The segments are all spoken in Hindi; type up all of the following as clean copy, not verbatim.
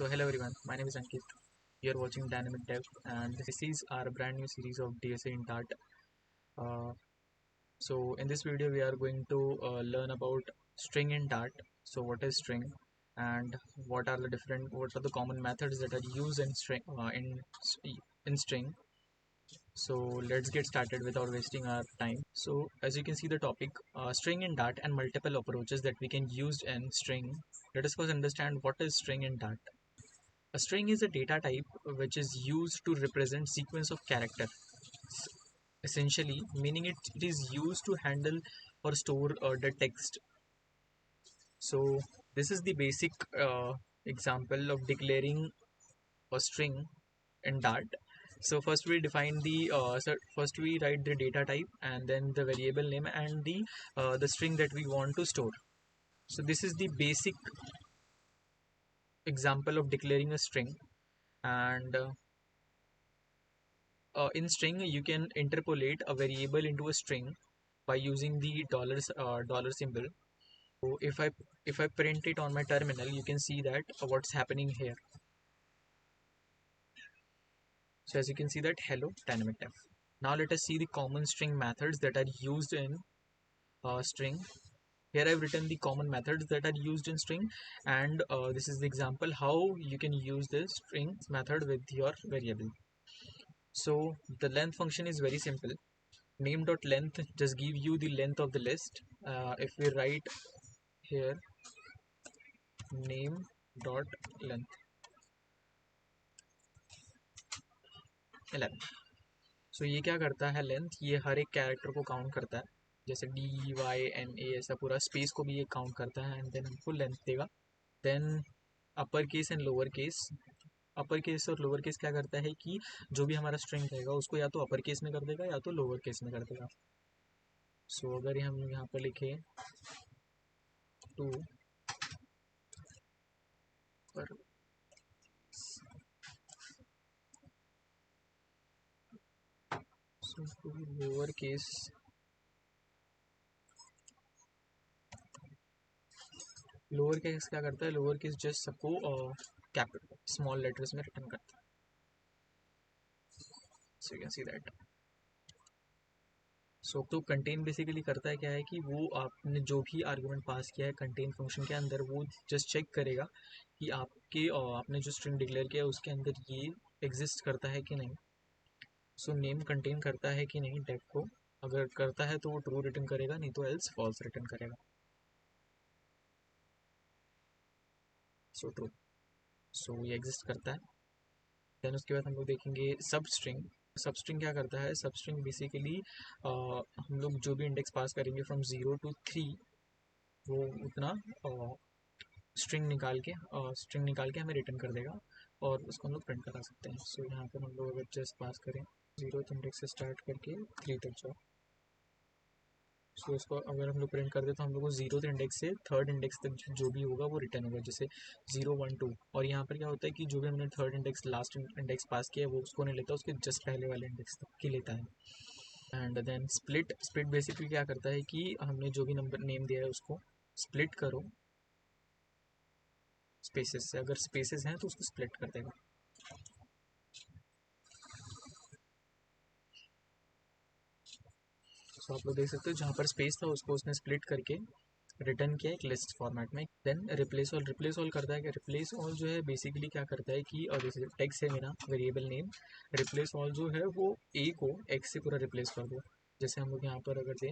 Hello everyone, my name is Ankit. You are watching Dynamic Dev, and this is our brand new series of DSA in Dart. Uh, in this video, we are going to learn about string in Dart. So, what is string, and what are the common methods that are used in string? So, let's get started without wasting our time. So, as you can see, the topic string in Dart and multiple approaches that we can use in string. Let us first understand what is string in Dart. A string is a data type which is used to represent sequence of characters, essentially meaning it is used to handle or store the text. So this is the basic example of declaring a string in Dart. So first we write the data type and then the variable name and the string that we want to store. So this is the basic example of declaring a string, and in string you can interpolate a variable into a string by using the dollar symbol. So if I print it on my terminal, you can see that what's happening here. So as you can see that hello dynamic def. Now let us see the common string methods that are used in string. Here I've written the common methods that are used in string, and this is the example how you can use this string method with your variable. So the length function is very simple. Name.length just give you the length of the list. If we write here name.length 11, सो ये क्या करता है, लेंथ ये हर एक कैरेक्टर को काउंट करता है, जैसे DYNA ऐसा पूरा स्पेस को भी ये काउंट करता है एंड देन हमको लेंथ देगा. Then upper case and lower case. Upper case और लोअर केस क्या करता है कि जो भी हमारा स्ट्रिंग रहेगा उसको या तो अपर केस में कर देगा या तो लोअर केस में कर देगा. सो अगर हम यहाँ पर लिखे टू पर लोअर केस क्या करता है, लोअर केस जस्ट सबको कैपिटल स्मॉल लेटर्स में रिटर्न करता है. So you can see that. So तो कंटेन बेसिकली करता है क्या है कि वो आपने जो भी आर्गुमेंट पास किया है कंटेन फंक्शन के अंदर, वो जस्ट चेक करेगा कि आपने जो स्ट्रिंग डिक्लेयर किया है उसके अंदर ये एग्जिस्ट करता है कि नहीं. सो नेम कंटेन करता है कि नहीं डेफ को. अगर करता है तो वो ट्रू रिटर्न करेगा, नहीं तो एल्स फॉल्स रिटर्न करेगा. So true. सो ये एग्जिस्ट करता है. देन उसके बाद हम लोग देखेंगे सब स्ट्रिंग. सब स्ट्रिंग क्या करता है, सब स्ट्रिंग बेसिकली हम लोग जो भी इंडेक्स पास करेंगे फ्रॉम 0 to 3, वो उतना स्ट्रिंग निकाल के हमें रिटर्न कर देगा और उसको हम लोग प्रिंट करा सकते हैं. सो यहाँ पर हम लोग अगर जस्ट पास करें 0th इंडेक्स से स्टार्ट करके 3 तक जाओ, सो इसको अगर हम लोग प्रिंट कर दे तो हम लोग को 0th इंडेक्स से 3rd इंडेक्स तक जो भी होगा वो रिटर्न होगा, जैसे 0 1 2. और यहाँ पर क्या होता है कि जो भी हमने 3rd इंडेक्स लास्ट इंडेक्स पास किया है वो उसको नहीं लेता, उसके जस्ट पहले वाले इंडेक्स तक की लेता है. एंड देन स्प्लिट बेसिकली क्या करता है कि हमने जो भी नंबर नेम दिया है उसको स्प्लिट करो स्पेसेस से. अगर स्पेसेस हैं तो उसको स्प्लिट कर देगा. तो आप लोग देख सकते हो जहाँ पर स्पेस था उसको उसने स्प्लिट करके रिटर्न किया एक लिस्ट फॉर्मेट में. देन रिप्लेस ऑल करता है कि रिप्लेस ऑल जो है बेसिकली क्या करता है कि, और जैसे टेक्स्ट है मेरा वेरिएबल नेम, रिप्लेस ऑल जो है वो ए को एक्स से पूरा रिप्लेस कर दो. जैसे हम लोग यहाँ पर अगर दें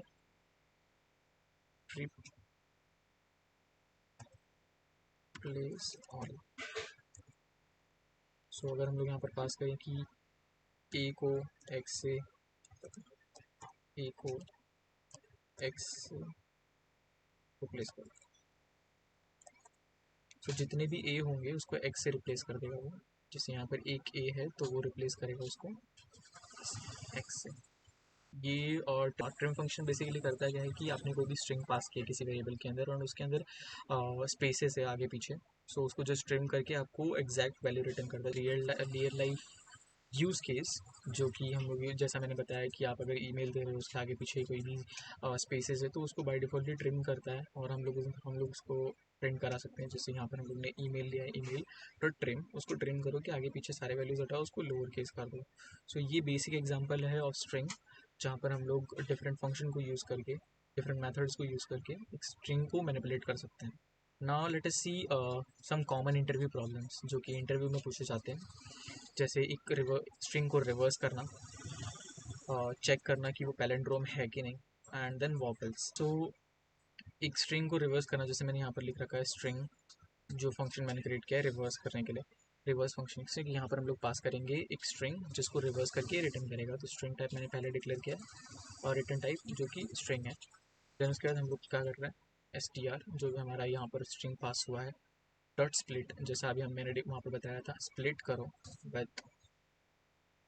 रिप्लेस ऑल, सो अगर हम लोग यहाँ पर पास करें कि ए को एक्स से रिप्लेस करो, तो जितने भी ए होंगे उसको एक्स से रिप्लेस कर देगा वो. जैसे यहाँ पर एक ए है तो वो रिप्लेस करेगा उसको एक्स से. ये और ट्रिम फंक्शन बेसिकली करता है क्या है कि आपने कोई भी स्ट्रिंग पास किया किसी वेरिएबल के अंदर और उसके अंदर स्पेसेस है आगे पीछे, सो उसको जस्ट ट्रिम करके आपको एग्जैक्ट वैल्यू रिटर्न करता है. रियल लाइफ यूज़ केस, जो कि हम लोग जैसा मैंने बताया कि आप अगर ईमेल दे रहे हो उसके आगे पीछे कोई भी स्पेसेस है तो उसको बाय डिफ़ॉल्ट ट्रिम करता है, और हम लोग उसको प्रिंट करा सकते हैं। जैसे यहाँ पर हम लोग ने ईमेल लिया है, ईमेल तो ट्रिम, उसको ट्रिम करो कि आगे पीछे सारे वैल्यूज़ हटाओ, उसको लोअर केस कर दो। सो ये बेसिक एग्जांपल है ऑफ स्ट्रिंग, जहाँ पर हम लोग डिफरेंट फंक्शन को यूज़ करके, डिफरेंट मेथड्स को यूज़ करके एक स्ट्रिंग को मैनिपुलेट कर सकते हैं। नाउ लेट अस सी सम कॉमन इंटरव्यू प्रॉब्लम्स जो कि इंटरव्यू में पूछे जाते हैं। जैसे एक स्ट्रिंग को रिवर्स करना, चेक करना कि वो पैलिंड्रोम है कि नहीं, एंड देन वॉवल्स। तो एक स्ट्रिंग को रिवर्स करना, जैसे मैंने यहाँ पर लिख रखा है स्ट्रिंग, जो फंक्शन मैंने क्रिएट किया है रिवर्स करने के लिए, रिवर्स फंक्शन से कि यहाँ पर हम लोग पास करेंगे एक स्ट्रिंग जिसको रिवर्स करके रिटर्न करेगा। तो स्ट्रिंग टाइप मैंने पहले डिक्लेयर किया है, और रिटर्न टाइप जो कि स्ट्रिंग है। देन उसके बाद हम लोग क्या कर रहे हैं, str जो भी हमारा यहाँ पर स्ट्रिंग पास हुआ है, डॉट स्प्लिट, जैसा अभी मैंने वहाँ पर बताया था, स्प्लिट करो विद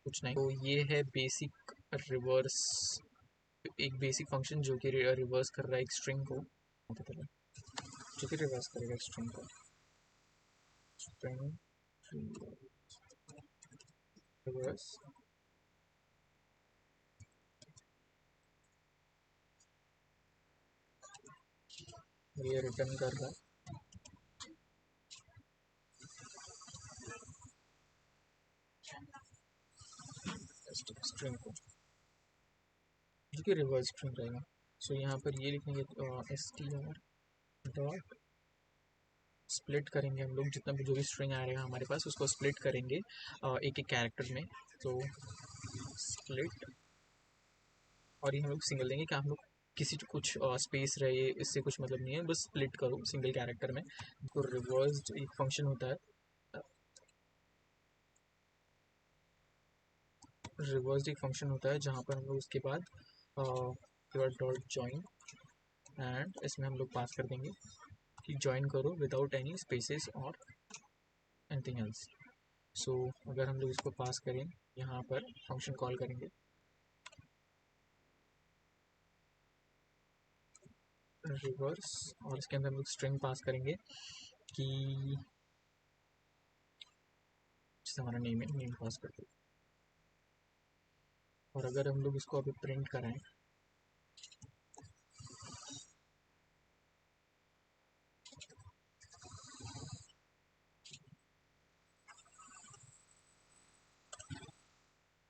कुछ नहीं। तो ये है बेसिक रिवर्स, एक बेसिक फंक्शन जो कि रिवर्स कर रहा है एक स्ट्रिंग को, जो कि रिवर्स करेगा स्ट्रिंग को, स्ट्रिंग रिवर्स। ये रिटर्न कर रहा है स्ट्रिंग को, जो कि रिवर्स स्ट्रिंग रहेगा। सो यहाँ पर ये लिखेंगे str डॉट स्प्लिट करेंगे हम लोग, जितना भी जो भी स्ट्रिंग आएगा हमारे पास उसको स्प्लिट करेंगे एक एक कैरेक्टर में। तो स्प्लिट, और ये हम लोग सिंगल देंगे, क्या हम लोग किसी कुछ स्पेस रहे इससे कुछ मतलब नहीं है, बस स्प्लिट करो सिंगल कैरेक्टर में। तो रिवर्स एक फंक्शन होता है, रिवर्स एक फंक्शन होता है जहाँ पर हम लोग उसके बाद डॉट जॉइन, एंड इसमें हम लोग पास कर देंगे कि ज्वाइन करो विदाउट एनी स्पेसेस और एनीथिंग एल्स। सो अगर हम लोग इसको पास करें, यहाँ पर फंक्शन कॉल करेंगे रिवर्स, और इसके अंदर हम लोग स्ट्रिंग पास करेंगे कि जैसे हमारा नेम है, नेम पास करते हैं। और अगर हम लोग इसको अभी प्रिंट कराएं,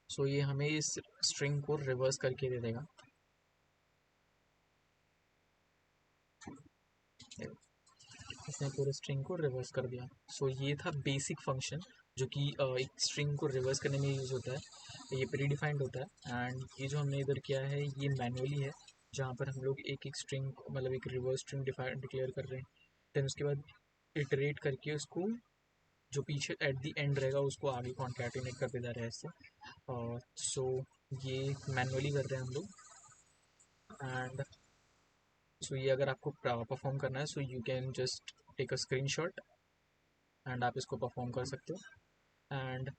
सो ये हमें इस स्ट्रिंग को रिवर्स करके दे देगा। इसने पूरे स्ट्रिंग को रिवर्स कर दिया। सो ये था बेसिक फंक्शन जो कि एक स्ट्रिंग को रिवर्स करने में यूज़ होता है। ये प्री डिफाइंड होता है, एंड ये जो हमने इधर किया है ये मैनुअली है, जहाँ पर हम लोग एक एक स्ट्रिंग मतलब एक रिवर्स स्ट्रिंग डिक्लेयर कर रहे हैं। देन उसके बाद इटरेट करके उसको जो पीछे एट द एंड रहेगा उसको आगे कॉन्कैटिनेट करते जा रहे हैं इससे। और सो ये मैनुअली कर रहे हैं हम लोग। एंड सो ये अगर आपको परफॉर्म करना है, so you can just take a screenshot and आप इसको परफॉर्म कर सकते हो। एंड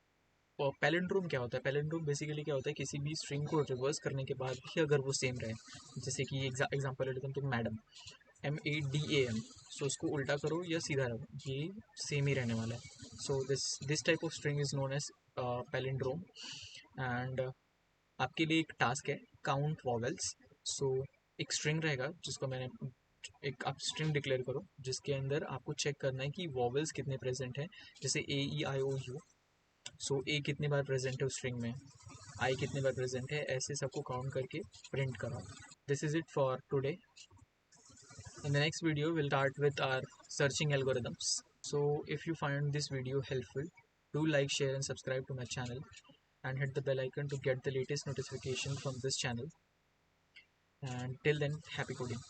पैलिंड्रोम क्या होता है, पैलिंड्रोम बेसिकली क्या होता है, किसी भी स्ट्रिंग को रिवर्स करने के बाद भी अगर वो सेम रहे, जैसे कि एग्जांपल ले लेते हैं तो मैडम, MADAM, सो उसको उल्टा करो या सीधा रहो, ये सेम ही रहने वाला है। So this type of string is known as palindrome. And आपके लिए एक टास्क है, काउंट वॉवेल्स। सो एक स्ट्रिंग रहेगा जिसको मैंने, एक आप स्ट्रिंग डिक्लेयर करो जिसके अंदर आपको चेक करना है कि वॉवेल्स कितने प्रेजेंट हैं, जैसे AEIOU। सो ए कितनी बार प्रेजेंट है उस स्ट्रिंग में, आई कितनी बार प्रेजेंट है, ऐसे सबको काउंट करके प्रिंट कराओ। This is it for today. In the next video we'll start with our searching algorithms. So if you find this video helpful, do like, share and subscribe to my channel, and hit the bell icon to get the latest notification from this channel. And till then, happy coding.